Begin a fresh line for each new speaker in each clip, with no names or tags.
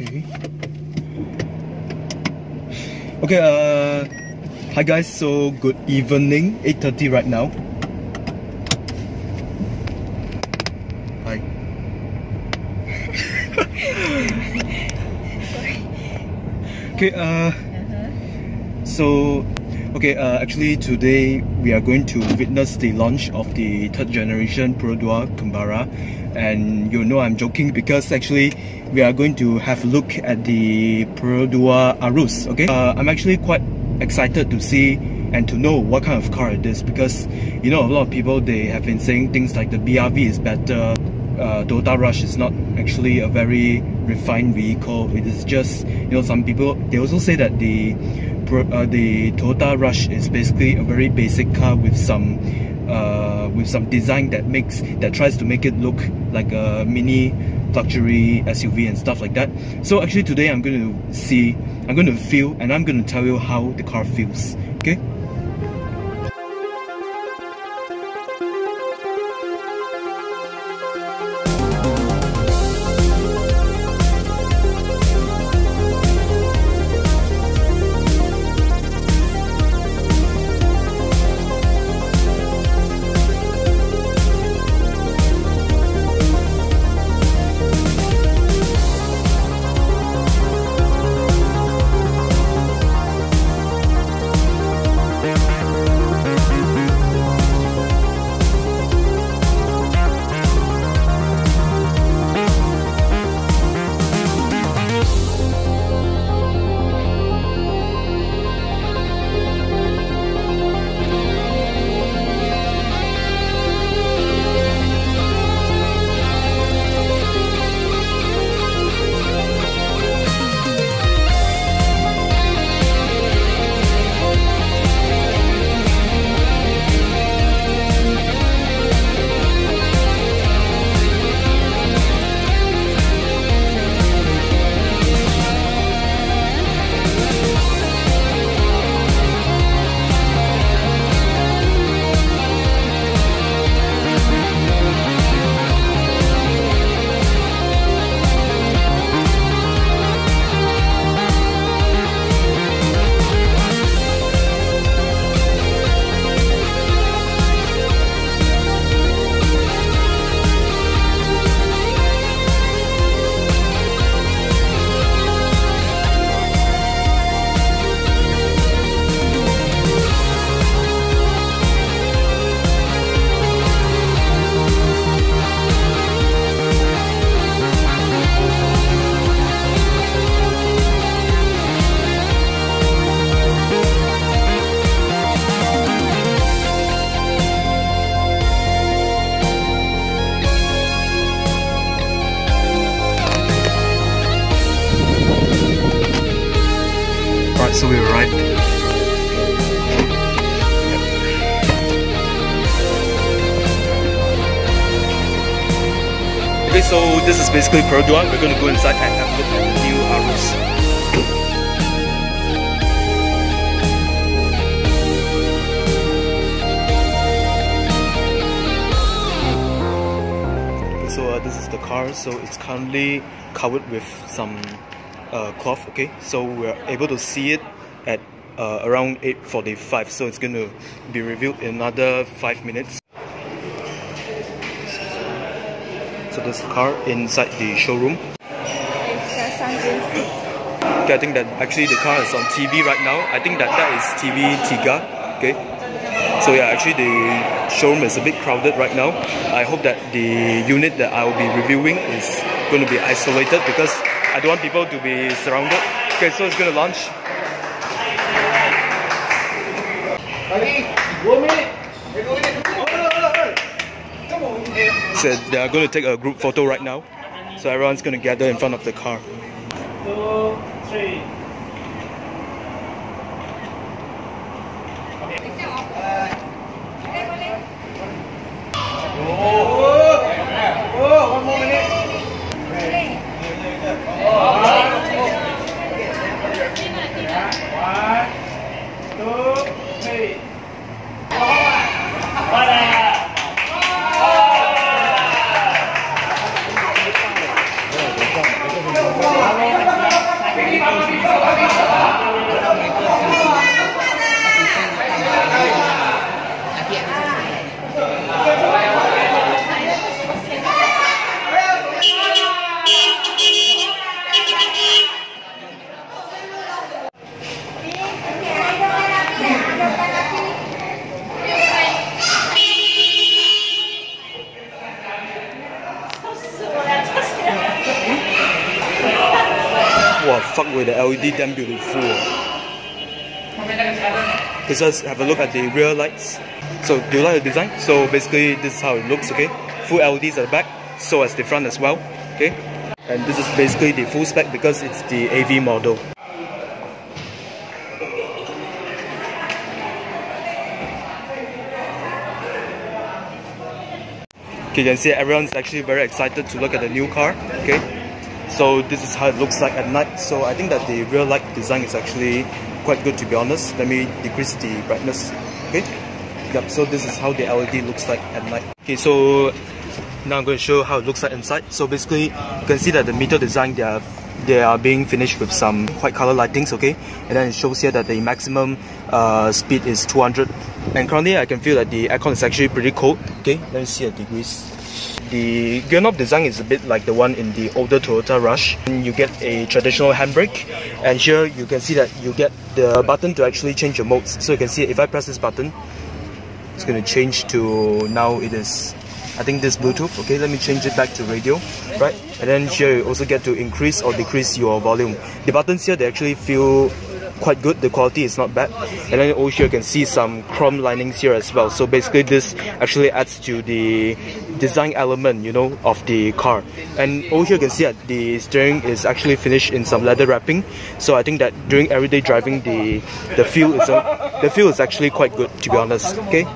Okay, hi guys, so good evening, 8:30 right now. Hi. Okay, actually today we are going to witness the launch of the third generation Perodua Kembara, and you know I'm joking because actually we are going to have a look at the Perodua Aruz. Okay, I'm actually quite excited to see and to know what kind of car it is, because you know a lot of people, they have been saying things like the BRV is better, Toyota Rush is not actually a very refined vehicle. It is just, you know, some people, they also say that the Toyota Rush is basically a very basic car with some design that tries to make it look like a mini luxury SUV and stuff like that. So actually today I'm going to feel, and I'm going to tell you how the car feels. Okay. So we arrived. Okay, so this is basically Perodua. We're going to go inside and have a look at the new Aruz. Okay, so this is the car. So it's currently covered with some cloth. Okay, so we're able to see it at around 8:45, so it's going to be revealed in another 5 minutes. So this car inside the showroom. Okay, I think that actually the car is on TV right now. I think that is TV Tiga. Okay, so yeah, actually the showroom is a bit crowded right now. I hope that the unit that I will be reviewing is going to be isolated, because I don't want people to be surrounded. Okay, so it's going to launch. So they are going to take a group photo right now. So everyone's going to gather in front of the car.
2, 3. One more minute. 1, 2, 3.
Wow, fuck with the LED, damn beautiful. Let's just have a look at the rear lights. So, do you like the design? So basically, this is how it looks, okay? Full LEDs at the back, so as the front as well, okay? And this is basically the full spec because it's the AV model. Okay, you can see everyone's actually very excited to look at the new car, okay? So this is how it looks like at night. So I think that the rear light design is actually quite good, to be honest. Let me decrease the brightness, okay? Yep, so this is how the LED looks like at night. Okay, so now I'm going to show how it looks like inside. So basically, you can see that the meter design, they are being finished with some white color lightings, okay? And then it shows here that the maximum speed is 200. And currently I can feel that the aircon is actually pretty cold, okay? Let me see the degrees. The gear knob design is a bit like the one in the older Toyota Rush. And you get a traditional handbrake, and here you can see that you get the button to actually change your modes. So you can see if I press this button, it's going to change to, now it is, I think this Bluetooth, okay? Let me change it back to radio, right? And then here you also get to increase or decrease your volume. The buttons here, they actually feel quite good, the quality is not bad. And then over here you can see some chrome linings here as well. So basically this actually adds to the design element, you know, of the car. And over here you can see that the steering is actually finished in some leather wrapping. So I think that during everyday driving, the feel is actually quite good, to be honest, okay?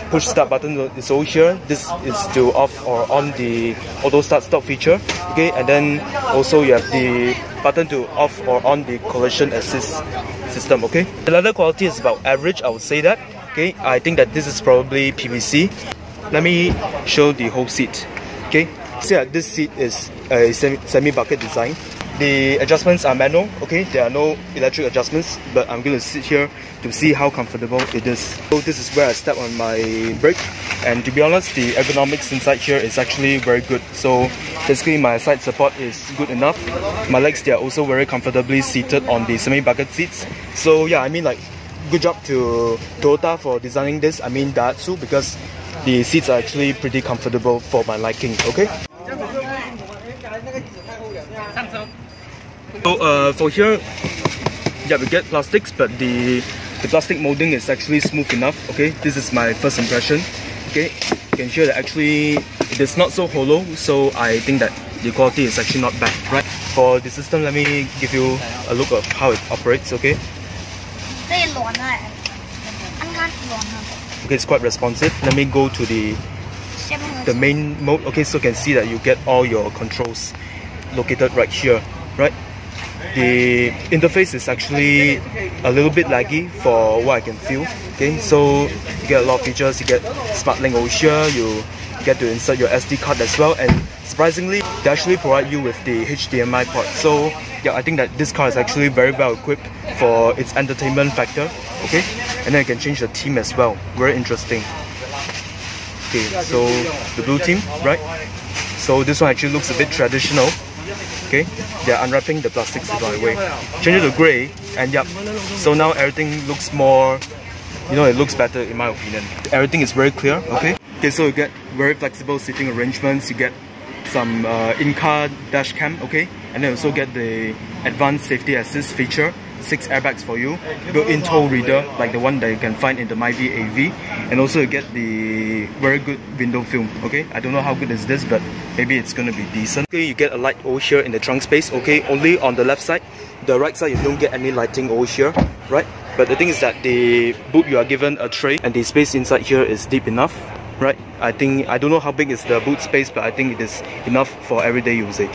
Push start button is over here. This is to off or on the auto start stop feature, okay? And then also you have the button to off or on the collision assist system, okay? The leather quality is about average, I would say that, okay? I think that this is probably PVC. Let me show the whole seat, okay? So yeah, this seat is a semi-bucket design. The adjustments are manual, okay? There are no electric adjustments, but I'm going to sit here to see how comfortable it is. So this is where I step on my brake, and to be honest, the ergonomics inside here is actually very good. So basically my side support is good enough. My legs, they are also very comfortably seated on the semi-bucket seats. So yeah, I mean, like, good job to Toyota for designing this. I mean Daihatsu, because the seats are actually pretty comfortable for my liking, okay? So for here, yeah, we get plastics, but the plastic molding is actually smooth enough, okay? This is my first impression, okay? You can hear that actually it is not so hollow, so I think that the quality is actually not bad, right? For the system, let me give you a look of how it operates, okay? Okay, it's quite responsive. Let me go to the main mode, okay? So you can see that you get all your controls located right here, right? The interface is actually a little bit laggy for what I can feel, okay? So you get a lot of features. You get Smart Link over here, you get to insert your SD card as well, and surprisingly they actually provide you with the HDMI port. So yeah, I think that this car is actually very well equipped for its entertainment factor, okay? And then you can change the theme as well, very interesting. Okay, so the blue theme, right? So this one actually looks a bit traditional. Okay, they're unwrapping the plastics by the way. Change it to grey, and yep. So now everything looks more, you know, it looks better in my opinion. Everything is very clear, okay? Okay, so you get very flexible seating arrangements, you get some in-car dash cam, okay? And then also get the advanced safety assist feature, 6 airbags for you, built-in tow reader like the one that you can find in the myvi AV, and also you get the very good window film, okay? I don't know how good is this, but maybe it's gonna be decent. Okay, you get a light over here in the trunk space, okay? Only on the left side. The right side you don't get any lighting over here, right? But the thing is that the boot, you are given a tray, and the space inside here is deep enough, right? I don't know how big is the boot space, but I think it is enough for everyday usage.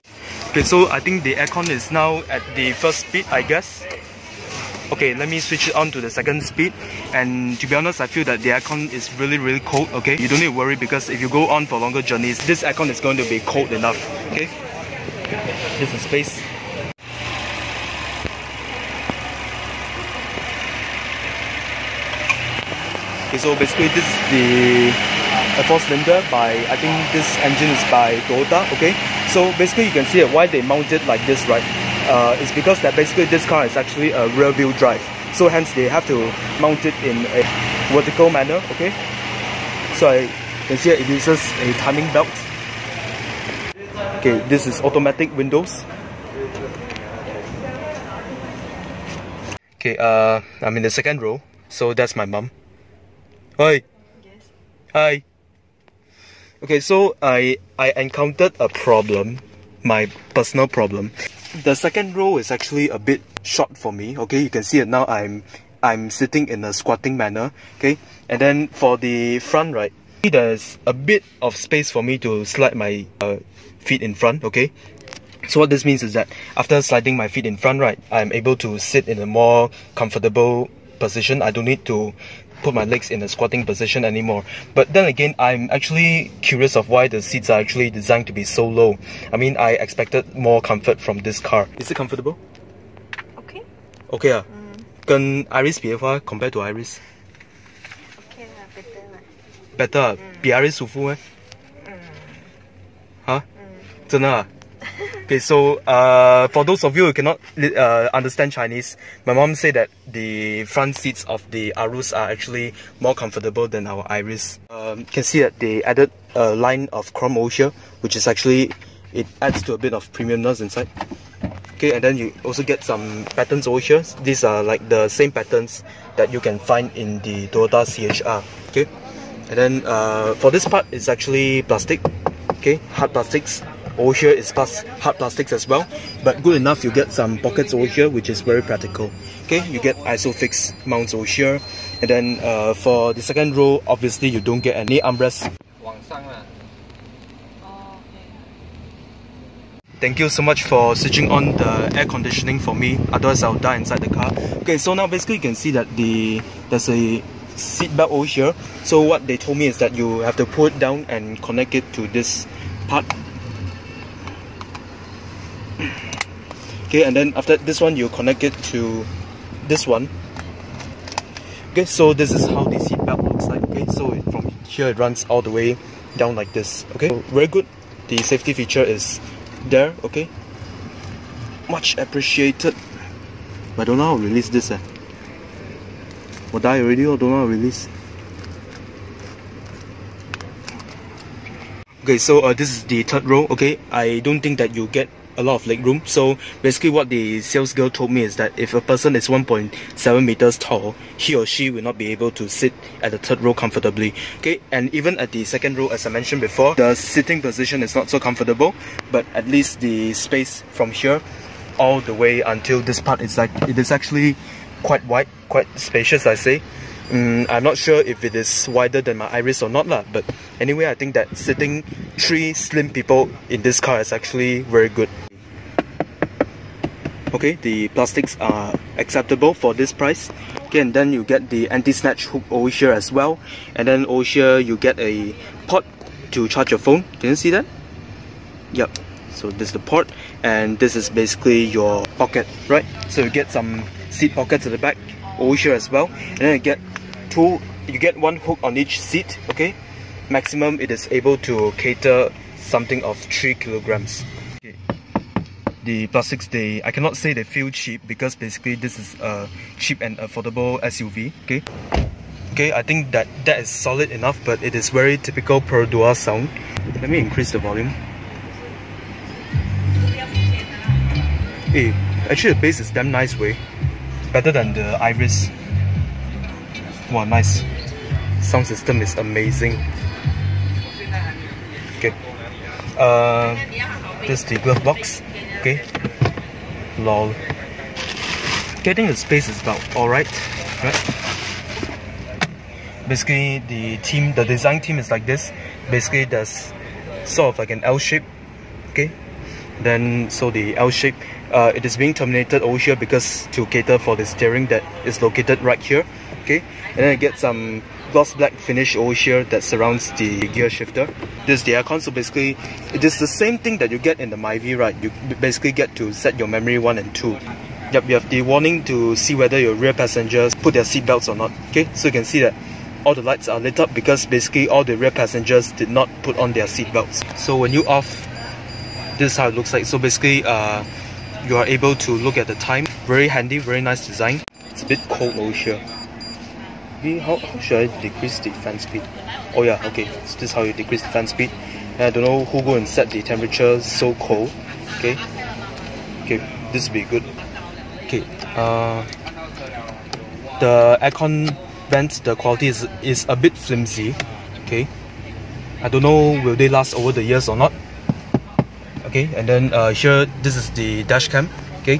Okay, so I think the aircon is now at the first speed, I guess. Okay, let me switch it on to the second speed, and to be honest, I feel that the aircon is really cold, okay? You don't need to worry, because if you go on for longer journeys, this aircon is going to be cold enough, okay? This is space. Okay, so basically this is the 4-cylinder by, I think this engine is by Toyota, okay? So basically you can see why they mount it like this, right? It's because that basically this car is actually a rear wheel drive, so hence they have to mount it in a vertical manner, okay? So you can see it uses a timing belt. Okay, this is automatic windows. Okay, I'm in the second row, so that's my mom. Hi.
Yes.
Hi. Okay, so I encountered a problem, my personal problem. The second row is actually a bit short for me. Okay, you can see it now. I'm sitting in a squatting manner. Okay, and then for the front, right, there's a bit of space for me to slide my feet in front. Okay, so what this means is that after sliding my feet in front, right, I'm able to sit in a more comfortable position. I don't need to put my legs in a squatting position anymore. But then again, I'm actually curious of why the seats are actually designed to be so low. I mean, I expected more comfort from this car. Is it comfortable?
Okay.
Okay 啊。跟 Iris 比的话 compared to Iris
Okay 啦 better 啦
better 啊，比 Iris 舒服咩？哈？真的啊？ Okay, so for those of you who cannot understand Chinese, my mom said that the front seats of the Aruz are actually more comfortable than our Iris. You can see that they added a line of chrome osher, which is actually, it adds to a bit of premiumness inside. Okay, and then you also get some patterns over here. These are like the same patterns that you can find in the Toyota CHR. Okay, and then for this part, it's actually plastic. Okay, hard plastics. Over here is hard plastics as well, but good enough you get some pockets over here, which is very practical. Okay, you get isofix mounts over here, and then for the second row, obviously you don't get any armrests. Thank you so much for switching on the air conditioning for me, otherwise I'll die inside the car. Okay, so now basically you can see that there's a seat belt over here. So what they told me is that you have to pull it down and connect it to this part. Okay, and then after this one you connect it to this one. Okay, so this is how the seat belt looks like. Okay, so from here it runs all the way down like this. Okay, so very good. The safety feature is there. Okay, much appreciated. But I don't know how to release this. Will die already or don't know how to release. Okay, so this is the third row. Okay, I don't think that you get a lot of leg room. So basically what the sales girl told me is that if a person is 1.7 meters tall, he or she will not be able to sit at the third row comfortably. Okay, and even at the second row, as I mentioned before, the sitting position is not so comfortable, but at least the space from here all the way until this part is like, it is actually quite wide, quite spacious, I say. I'm not sure if it is wider than my Iris or not lah, but anyway, I think that sitting 3 slim people in this car is actually very good. Okay, the plastics are acceptable for this price. Okay, and then you get the anti-snatch hook over here as well, and then over here you get a port to charge your phone. Can you see that? Yep. So this is the port, and this is basically your pocket, right? So you get some seat pockets at the back over here as well, and then you get 1 hook on each seat. Okay, maximum it is able to cater something of 3 kilograms. Okay. The plastics, I cannot say they feel cheap, because basically this is a cheap and affordable SUV. Okay, I think that is solid enough, but it is very typical Perodua sound. Let me increase the volume. Hey, actually the bass is damn nice way. Better than the Iris. Wow, nice. Sound system is amazing. Okay. This is the glove box. Okay. Lol. Getting the space is about alright. Right? Basically the design team is like this. Basically there's sort of like an L shape. Okay. Then so the L shape, it is being terminated over here because to cater for the steering that is located right here. Okay, and then I get some gloss black finish over here that surrounds the gear shifter. This is the aircon, so basically it is the same thing that you get in the myvi, right? You basically get to set your memory 1 and 2. Yep, you have the warning to see whether your rear passengers put their seat belts or not. Okay, so you can see that all the lights are lit up because basically all the rear passengers did not put on their seat belts. So when you off, this is how it looks like. So basically you are able to look at the time. Very handy, very nice design. It's a bit cold over here. How should I decrease the fan speed? Oh yeah, okay, so this is how you decrease the fan speed. And I don't know who go and set the temperature so cold. Okay, this will be good. Okay, the aircon vents, the quality is a bit flimsy. Okay, I don't know will they last over the years or not. Okay, and then here, this is the dash cam. Okay,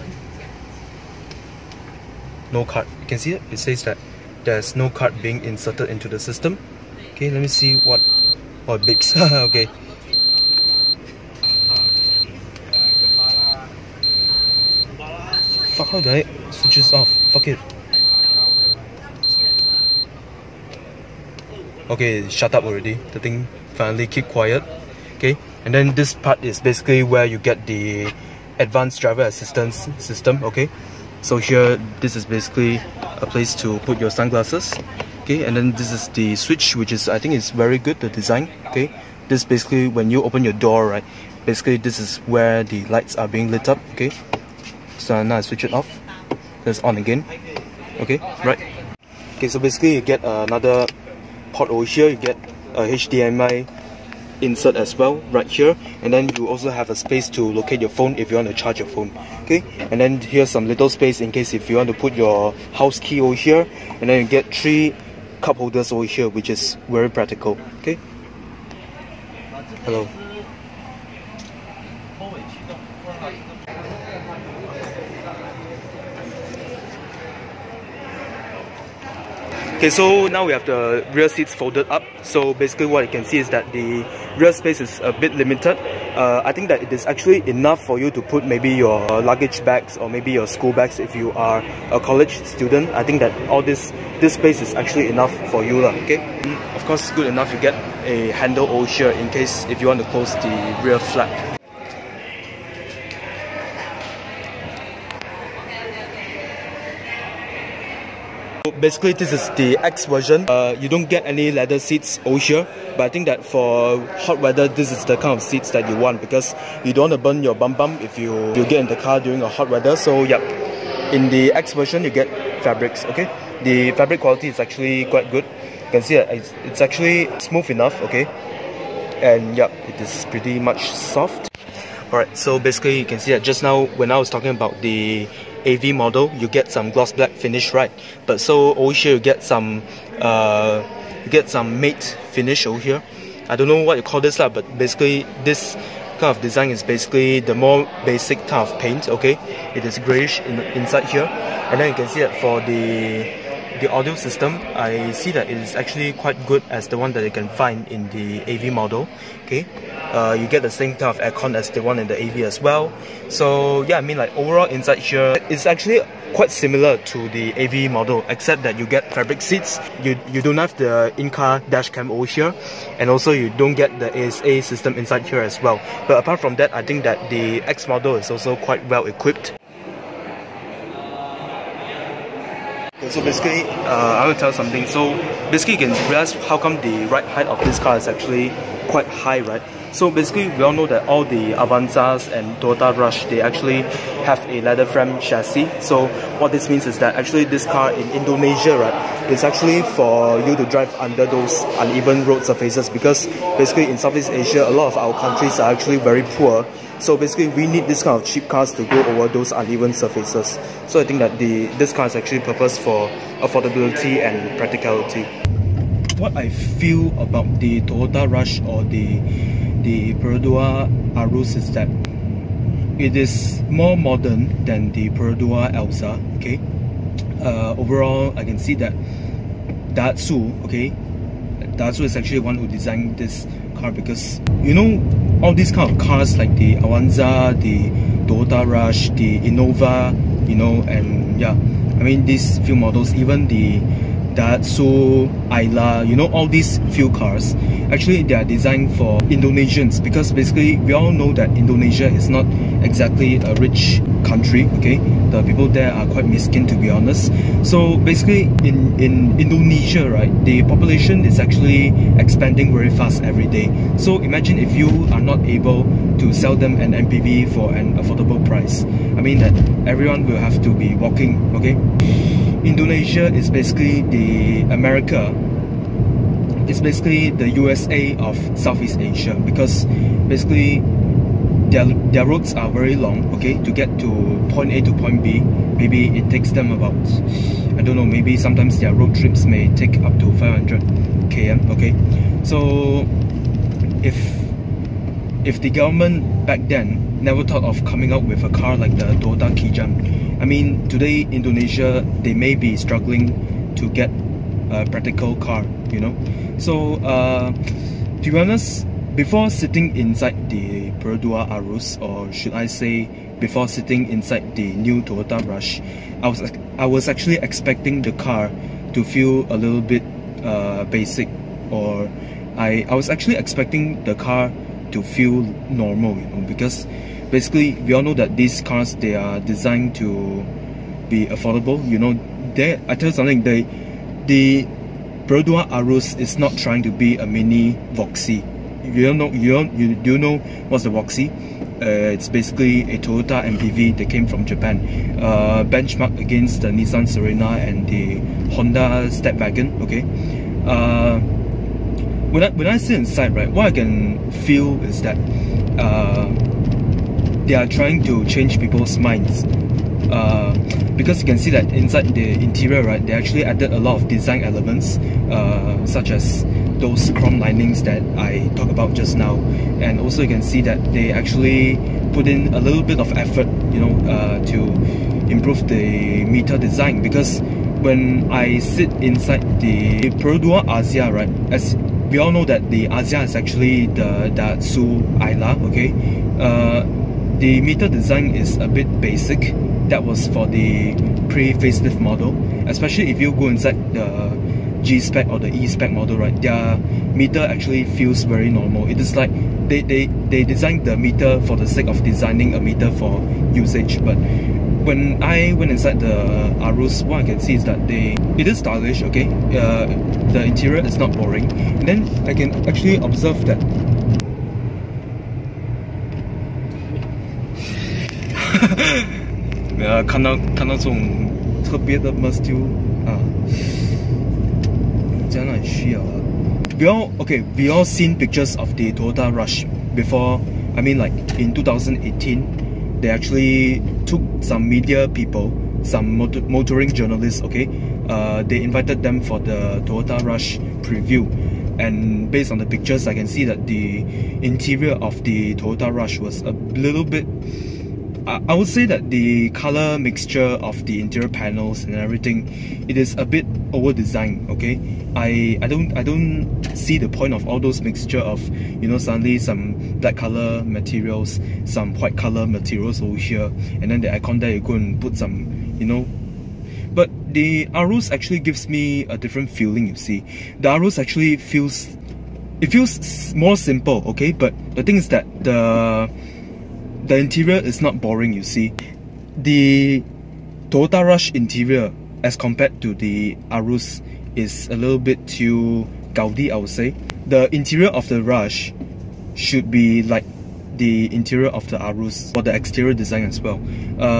no card. You can see it. It says that there's no card being inserted into the system. Okay, let me see what. Oh, it beeps. Okay. Fuck, how do I switch this off? Fuck it. Okay, shut up already. The thing finally keep quiet. Okay, and then this part is basically where you get the advanced driver assistance system. Okay, so here, this is basically a place to put your sunglasses. Okay, and then this is the switch, which is, I think is very good, the design. Okay, this basically when you open your door, right, basically this is where the lights are being lit up. Okay, so now I switch it off, that's on again. Okay, right. Okay, so basically you get another port over here, you get a HDMI insert as well right here, and then you also have a space to locate your phone if you want to charge your phone. Okay, and then here's some little space in case if you want to put your house key over here, and then you get 3 cup holders over here, which is very practical. Okay, hello. Okay, so now we have the rear seats folded up. So basically what you can see is that the rear space is a bit limited. I think that it is actually enough for you to put maybe your luggage bags or maybe your school bags if you are a college student. I think that all this space is actually enough for you, okay? Of course, good enough you get a handle over here in case if you want to close the rear flap. Basically, this is the X version. You don't get any leather seats over here, but I think that for hot weather, this is the kind of seats that you want because you don't want to burn your bum if you get in the car during a hot weather. So yep, in the X version, you get fabrics. Okay, the fabric quality is actually quite good. You can see that it's actually smooth enough. Okay, and yep, it is pretty much soft. Alright, so basically you can see that just now when I was talking about the AV model, you get some gloss black finish, right? But so over here you get some matte finish over here. I don't know what you call this lah, but basically this kind of design is basically the more basic type of paint. Okay, it is grayish inside here, and then you can see that for the audio system, I see that it is actually quite good as the one that you can find in the AV model. Okay, you get the same type of aircon as the one in the AV as well. So yeah, I mean like overall inside here, it's actually quite similar to the AV model, except that you get fabric seats. You don't have the in-car dash cam over here, and also you don't get the ASA system inside here as well. But apart from that, I think that the X model is also quite well equipped. So basically, I will tell something. So basically, you can realize how come the ride height of this car is actually quite high, right? So basically, we all know that all the Avanzas and Toyota Rush, they actually have a leather frame chassis. So what this means is that actually this car in Indonesia, right, is actually for you to drive under those uneven road surfaces, because basically in Southeast Asia, a lot of our countries are actually very poor. So basically we need this kind of cheap cars to go over those uneven surfaces. So I think that this car is actually purposed for affordability and practicality. What I feel about the Toyota Rush or the Perodua Aruz is that it is more modern than the Perodua Alza. Okay, overall I can see that daihatsu, okay, daihatsu is actually one who designed this car, because you know all these kind of cars like the Avanza, the Toyota Rush, the Innova, you know, and yeah, I mean these few models, even the Daihatsu, Ayla, you know, all these few cars, actually they are designed for Indonesians, because basically we all know that Indonesia is not exactly a rich country, okay? The people there are quite miskin, to be honest. So basically in Indonesia, right, the population is actually expanding very fast every day. So imagine if you are not able to sell them an MPV for an affordable price. I mean that everyone will have to be walking, okay? Indonesia is basically the America, it's basically the USA of Southeast Asia, because basically their roads are very long, okay? To get to point A to point B, maybe it takes them about I don't know, maybe sometimes their road trips may take up to 500 km. Okay, so if the government back then never thought of coming out with a car like the Toyota Kijang, I mean, today Indonesia, they may be struggling to get a practical car, you know. So to be honest, before sitting inside the Perodua Aruz, or should I say before sitting inside the new Toyota Rush, I was actually expecting the car to feel a little bit basic, or I was actually expecting the car to feel normal, you know, because basically we all know that these cars, they are designed to be affordable, you know. I tell you something, the Perodua Aruz is not trying to be a mini Voxy. You do know what's the Voxy? It's basically a Toyota MPV that came from Japan, benchmarked against the Nissan Serena and the Honda Stepwagon. Okay, when I sit inside, right, what I can feel is that they are trying to change people's minds. Because you can see that inside the interior, right, they actually added a lot of design elements, such as those chrome linings that I talked about just now, and also you can see that they actually put in a little bit of effort, you know, to improve the meter design. Because when I sit inside the Perodua Axia, right, as we all know that the Axia is actually the daihatsu Alza. Okay, the meter design is a bit basic. That was for the pre-facelift model. Especially if you go inside the G-spec or the E-spec model, right, their meter actually feels very normal. It is like they designed the meter for the sake of designing a meter for usage. But when I went inside the Aruz, what I can see is that it is stylish. Okay, the interior is not boring, and then I can actually observe that看到这种特别的 Mustang 啊，这样很需要啊。We all seen pictures of the Toyota Rush before. I mean, like in 2018, they actually took some media people, some motoring journalists. Okay, they invited them for the Toyota Rush preview. And based on the pictures, I can see that the interior of the Toyota Rush was a little bit, I would say that the color mixture of the interior panels and everything, it is a bit over designed. Okay, I don't see the point of all those mixture of, you know, suddenly some black color materials, some white color materials over here, and then the aircon there you go and put some, you know. But the Aruz actually gives me a different feeling. You see, the Aruz actually feels more simple. Okay, but the thing is that the interior is not boring. You see, the Toyota Rush interior as compared to the Aruz is a little bit too gaudi, I would say. The interior of the Rush should be like the interior of the Aruz, for the exterior design as well.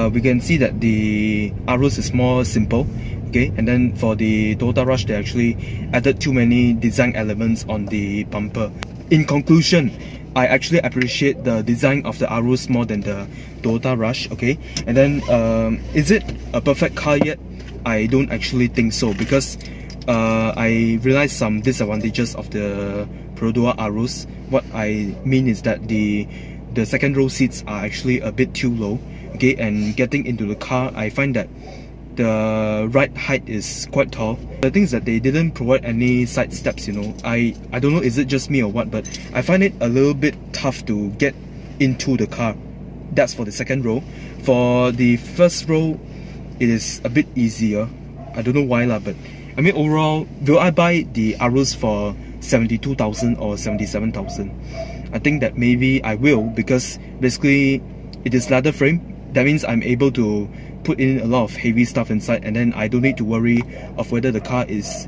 We can see that the Aruz is more simple. Okay, and then for the Toyota Rush, they actually added too many design elements on the bumper. In conclusion, I actually appreciate the design of the Aruz more than the Toyota Rush. Okay, and then is it a perfect car yet? I don't actually think so, because I realized some disadvantages of the Perodua Aruz. What I mean is that the second row seats are actually a bit too low. Okay, and getting into the car, I find that the ride height is quite tall. The thing is that they didn't provide any side steps, you know. I don't know, is it just me or what, but I find it a little bit tough to get into the car. That's for the second row. For the first row, it is a bit easier. I don't know why lah, but I mean, overall, will I buy the Aruz for 72,000 or 77,000? I think that maybe I will, because basically it is leather frame. That means I'm able to put in a lot of heavy stuff inside, and then I don't need to worry of whether the car is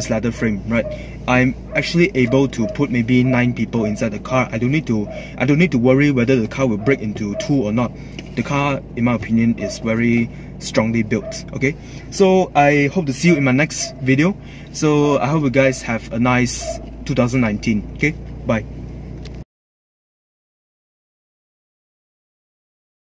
leather frame, right? I'm actually able to put maybe 9 people inside the car. I don't need to worry whether the car will break into 2 or not. The car, in my opinion, is very strongly built. Okay, so I hope to see you in my next video. So I hope you guys have a nice 2019. Okay, bye.